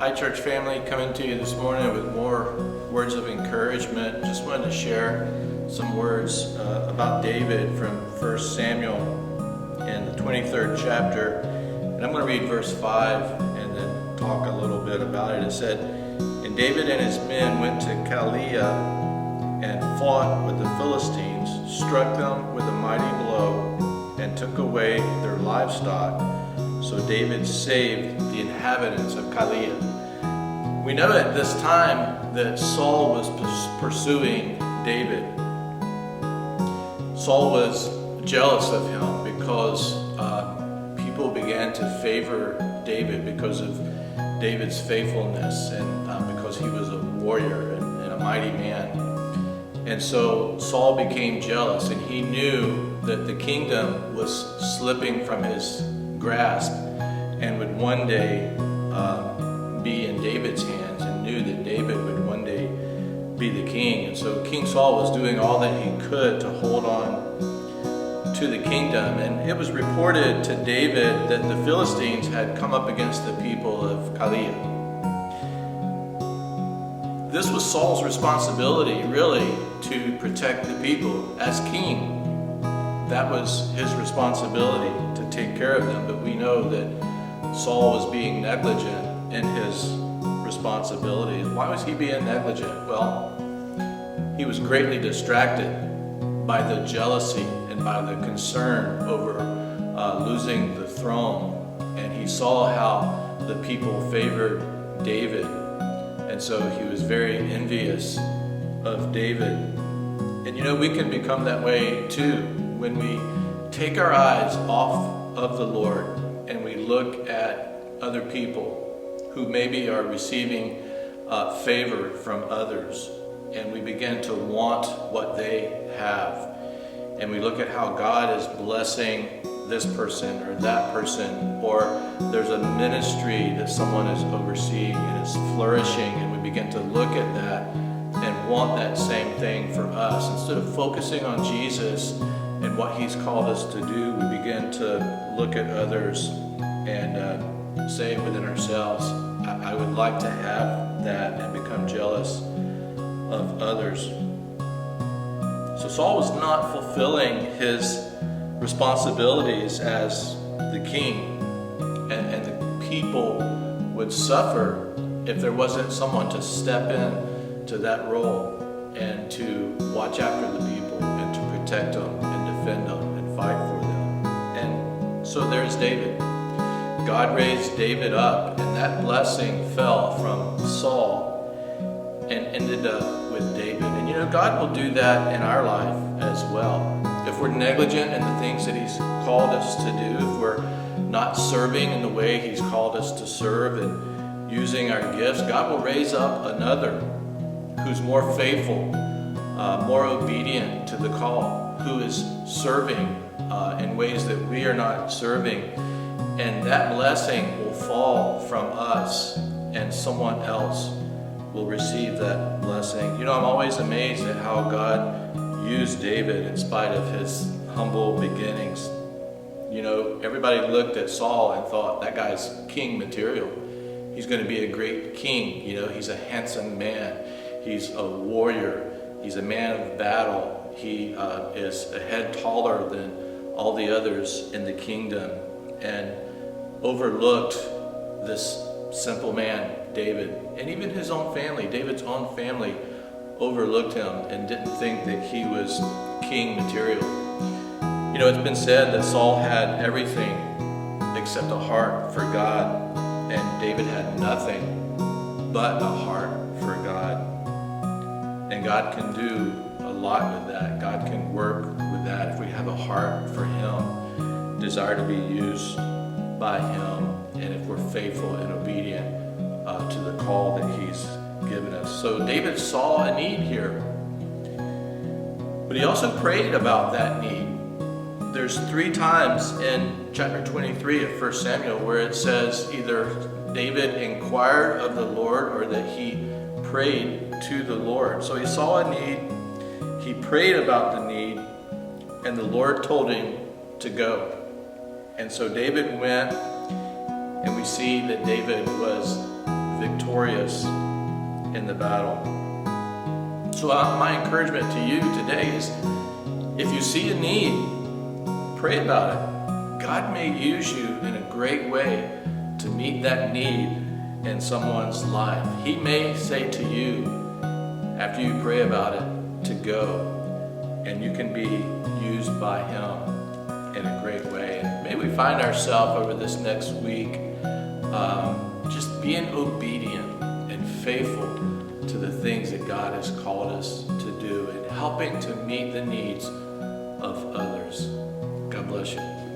Hi Church family, coming to you this morning with more words of encouragement. Just wanted to share some words about David from 1 Samuel in the 23rd chapter. And I'm going to read verse 5 and then talk a little bit about it. It said, "And David and his men went to Calvary and fought with the Philistines, struck them with a mighty blow, and took away their livestock. So David saved the inhabitants of Calvary." We know at this time that Saul was pursuing David. Saul was jealous of him because people began to favor David because of David's faithfulness and because he was a warrior and a mighty man. And so Saul became jealous, and he knew that the kingdom was slipping from his grasp and would one day be in David's hands, and knew that David would one day be the king. And so King Saul was doing all that he could to hold on to the kingdom. And it was reported to David that the Philistines had come up against the people of Calvary. This was Saul's responsibility, really, to protect the people as king. That was his responsibility, to take care of them. But we know that Saul was being negligent in his responsibilities. Why was he being negligent? Well, he was greatly distracted by the jealousy and by the concern over losing the throne. And he saw how the people favored David. And so he was very envious of David. And you know, we can become that way too when we take our eyes off of the Lord and we look at other people who maybe are receiving favor from others, and we begin to want what they have. And we look at how God is blessing this person or that person, or there's a ministry that someone is overseeing and is flourishing, and we begin to look at that and want that same thing for us. Instead of focusing on Jesus and what He's called us to do, we begin to look at others and say within ourselves, I would like to have that, and become jealous of others. So Saul was not fulfilling his responsibilities as the king, and the people would suffer if there wasn't someone to step in to that role and to watch after the people and to protect them and defend them and fight for them. And so there's David. God raised David up, and that blessing fell from Saul and ended up with David. And you know, God will do that in our life as well. If we're negligent in the things that He's called us to do, if we're not serving in the way He's called us to serve and using our gifts, God will raise up another who's more faithful, more obedient to the call, who is serving in ways that we are not serving. And that blessing will fall from us, and someone else will receive that blessing. You know, I'm always amazed at how God used David in spite of his humble beginnings. You know, everybody looked at Saul and thought, that guy's king material. He's going to be a great king. You know, he's a handsome man. He's a warrior. He's a man of battle. He is a head taller than all the others in the kingdom. And overlooked this simple man, David, and even his own family. David's own family overlooked him and didn't think that he was king material. You know, it's been said that Saul had everything except a heart for God, and David had nothing but a heart for God. And God can do a lot with that. God can work with that if we have a heart for Him, desire to be used by Him, and if we're faithful and obedient to the call that He's given us. So David saw a need here, but he also prayed about that need. There's 3 times in chapter 23 of 1 Samuel where it says either David inquired of the Lord or that he prayed to the Lord. So he saw a need, he prayed about the need, and the Lord told him to go. And so David went, and we see that David was victorious in the battle. So my encouragement to you today is, if you see a need, pray about it. God may use you in a great way to meet that need in someone's life. He may say to you, after you pray about it, to go, and you can be used by Him in a great way. And may we find ourselves over this next week just being obedient and faithful to the things that God has called us to do, and helping to meet the needs of others. God bless you.